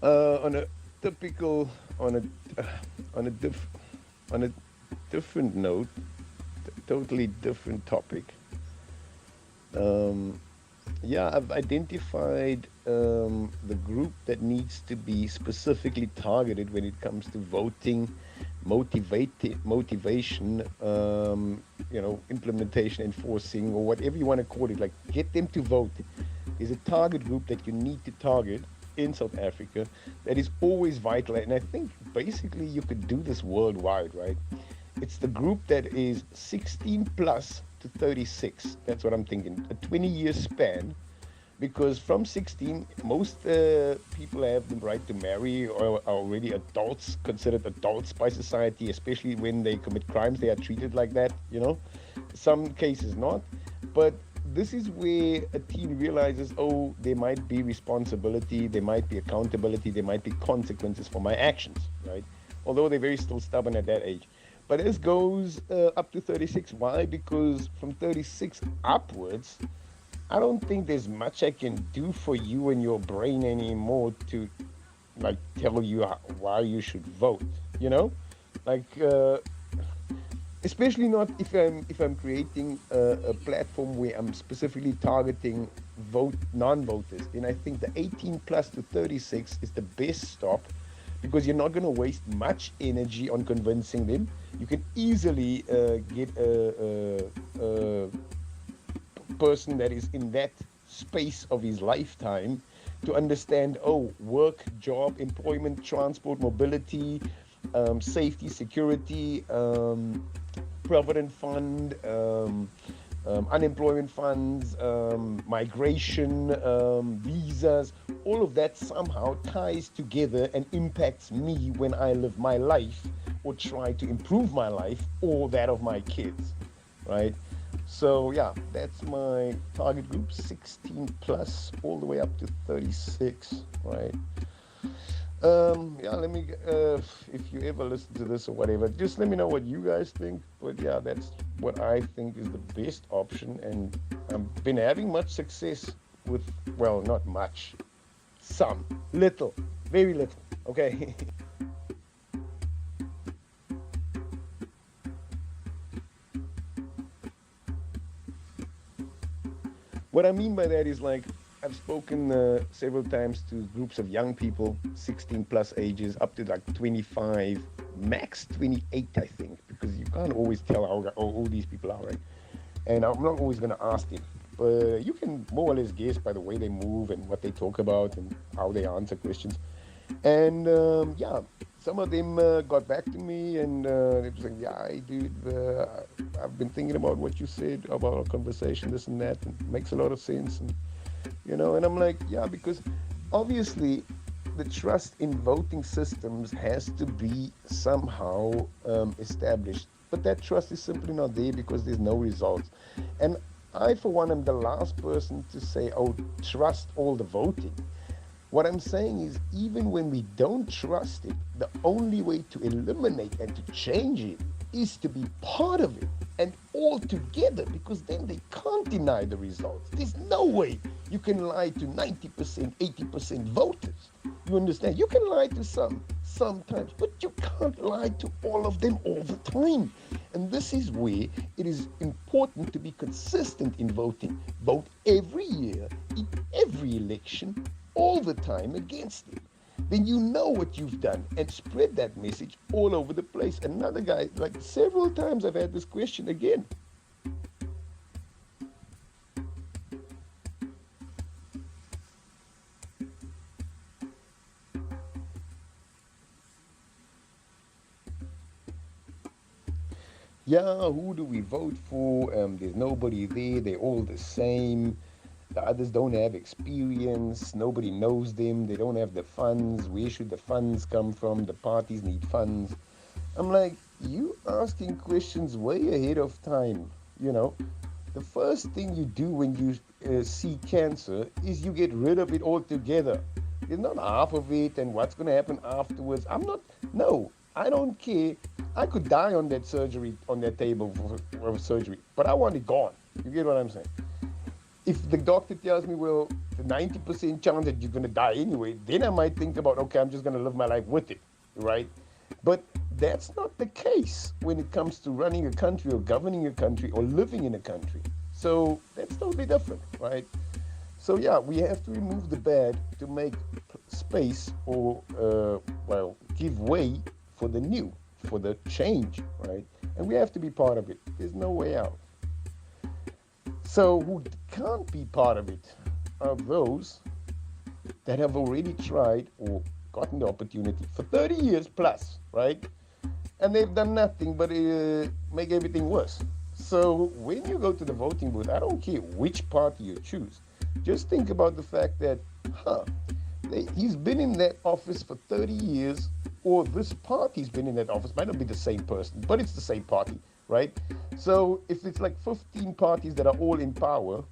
On a typical, on a, on a on a different note, totally different topic. Um, yeah, I've identified the group that needs to be specifically targeted when it comes to voting, motivation, implementation, enforcing, or whatever you want to call it. Like, get them to vote. There's a target group that you need to target in South Africa that is always vital. And I think basically you could do this worldwide, right? It's the group that is 16 plus to 36. That's what I'm thinking. A 20-year span, because from 16, most people have the right to marry or are already adults, considered adults by society, especially when they commit crimes. They are treated like that, Some cases not. But this is where a teen realizes, oh, there might be responsibility, there might be accountability, there might be consequences for my actions, right? Although they're very still stubborn at that age. But this goes up to 36. Why? Because from 36 upwards, I don't think there's much I can do for you and your brain anymore to like tell you why you should vote. You know, like especially not if I'm creating a platform where I'm specifically targeting vote non-voters. Then I think the 18 plus to 36 is the best stop, because you're not going to waste much energy on convincing them. You can easily get a person that is in that space of his lifetime to understand, oh, work, job, employment, transport, mobility, safety, security, provident fund, unemployment funds, migration, visas. All of that somehow ties together and impacts me when I live my life or try to improve my life or that of my kids, right? So yeah, that's my target group, 16 plus all the way up to 36, right? Yeah, if you ever listen to this or whatever, just let me know what you guys think. But yeah, that's what I think is the best option. And I've been having much success with, well, not much, some, little, very little, okay? What I mean by that is like I've spoken several times to groups of young people, 16 plus ages, up to like 25, max 28, I think, because you can't always tell how old these people are, right? And I'm not always going to ask them, but you can more or less guess by the way they move and what they talk about and how they answer questions. And yeah, some of them got back to me and they were saying, yeah, dude, I've been thinking about what you said about our conversation, this and that, and it makes a lot of sense. And I'm like, yeah, because obviously the trust in voting systems has to be somehow established. But that trust is simply not there because there's no results. And I, for one, am the last person to say, oh, trust all the voting. What I'm saying is, even when we don't trust it, the only way to eliminate and to change it is to be part of it and all together, because then they can't deny the results. There's no way you can lie to 90%, 80% voters. You understand? You can lie to some sometimes, but you can't lie to all of them all the time. And this is where it is important to be consistent in voting. Vote every year, in every election, all the time against it. Then you know what you've done and spread that message all over the place. Another guy, like several times I've had this question again. Yeah, who do we vote for? There's nobody there. They're all the same. The others don't have experience. Nobody knows them. They don't have the funds. Where should the funds come from? The parties need funds. I'm like, you asking questions way ahead of time. You know, the first thing you do when you see cancer is you get rid of it altogether. It's not half of it and what's going to happen afterwards. No, I don't care. I could die on that surgery, on that table for surgery, but I want it gone. You get what I'm saying? if the doctor tells me, well, the 90% chance that you're going to die anyway, then I might think about, okay, I'm just going to live my life with it, right? But that's not the case when it comes to running a country or governing a country or living in a country. So that's totally different, right? So yeah, we have to remove the bad to make space or, well, give way for the new, for the change, right? And we have to be part of it. There's no way out. So who can't be part of it are those that have already tried or gotten the opportunity for 30 years plus, right? And they've done nothing but make everything worse. So when you go to the voting booth, I don't care which party you choose. Just think about the fact that, he's been in that office for 30 years, or this party's been in that office. Might not be the same person, but it's the same party, right? So if it's like 15 parties that are all in power,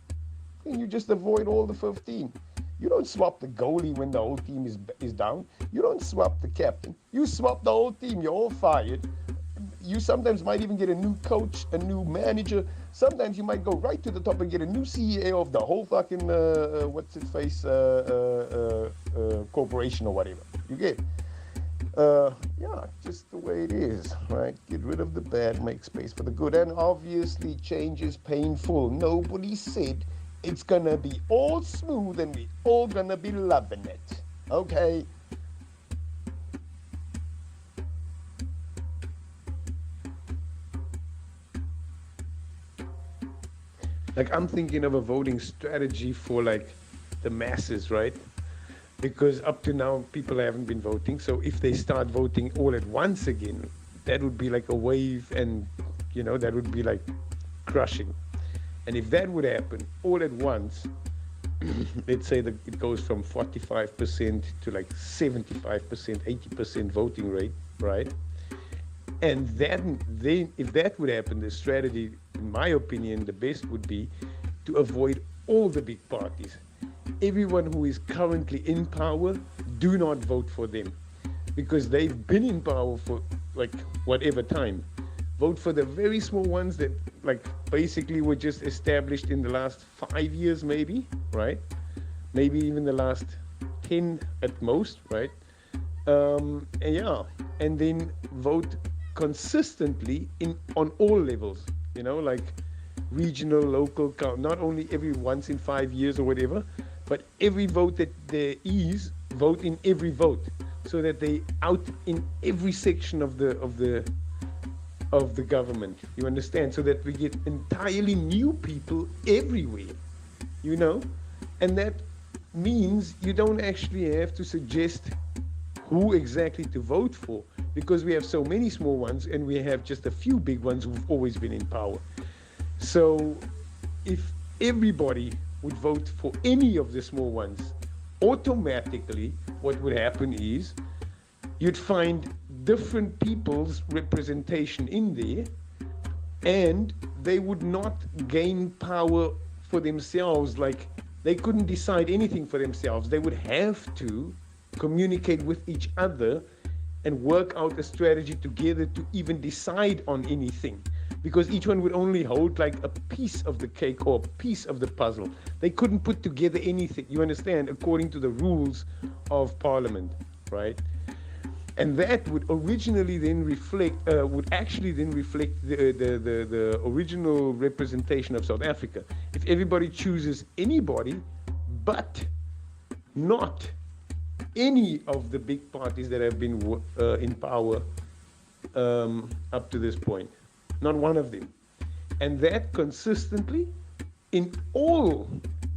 then you just avoid all the 15. You don't swap the goalie when the whole team is down. You don't swap the captain. You swap the whole team. You're all fired. You sometimes might even get a new coach, a new manager. Sometimes you might go right to the top and get a new CEO of the whole fucking, corporation or whatever. You get? Yeah, just the way it is, right? Get rid of the bad, make space for the good. And obviously, change is painful. Nobody said it's gonna be all smooth and we all gonna be loving it. Okay? Like, I'm thinking of a voting strategy for like the masses, right? Because up to now people haven't been voting. So if they start voting all at once again, that would be like a wave, and that would be like crushing. And if that would happen all at once, let's say that it goes from 45% to like 75%, 80% voting rate, right? And then if that would happen, the strategy, in my opinion, the best would be to avoid all the big parties. Everyone who is currently in power, do not vote for them, because they've been in power for like whatever time. Vote for the very small ones that like basically were just established in the last 5 years, maybe, right? Maybe even the last 10 at most, right? And then vote consistently on all levels, like regional, local, not only every once in 5 years or whatever, but every vote that there is, vote in every vote, so that they out in every section of the government. You understand? So that we get entirely new people everywhere, and that means you don't actually have to suggest who exactly to vote for, because we have so many small ones and we have just a few big ones who've always been in power. So if everybody would vote for any of the small ones, automatically what would happen is you'd find different people's representation in there, and they would not gain power for themselves. Like, they couldn't decide anything for themselves. They would have to communicate with each other and work out a strategy together to even decide on anything, because each one would only hold like a piece of the cake or a piece of the puzzle. They couldn't put together anything, you understand, according to the rules of parliament, right? And that would originally then reflect, the original representation of South Africa. If everybody chooses anybody, but not any of the big parties that have been in power up to this point, not one of them. And that consistently in all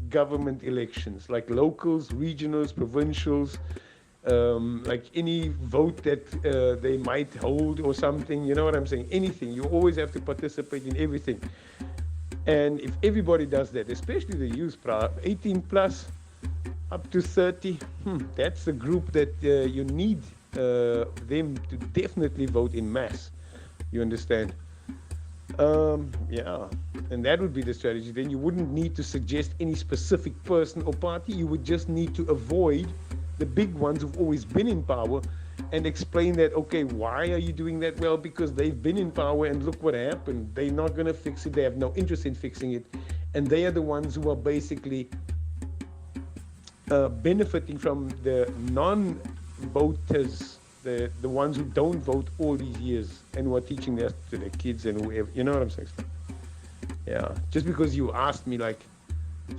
government elections, like locals, regionals, provincials, like any vote that they might hold or something, you know what I'm saying? Anything. You always have to participate in everything. And if everybody does that, especially the youth, 18 plus up to 30, that's the group that you need them to definitely vote in mass. You understand? Yeah, and that would be the strategy. Then you wouldn't need to suggest any specific person or party. You would just need to avoid the big ones who've always been in power and explain that, okay, why are you doing that? Well, because they've been in power and look what happened. They're not going to fix it. They have no interest in fixing it. And they are the ones who are basically benefiting from the non-voters, the ones who don't vote all these years and who are teaching that to their kids and whoever. You know what I'm saying? Yeah. Just because you asked me, like,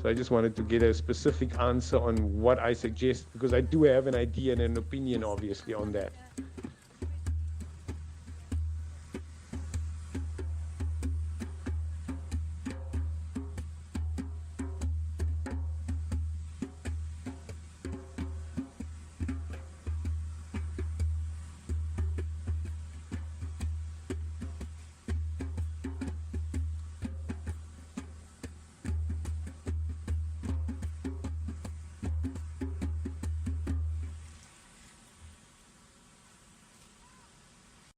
so I just wanted to get a specific answer on what I suggest, because I do have an idea and an opinion, obviously, on that.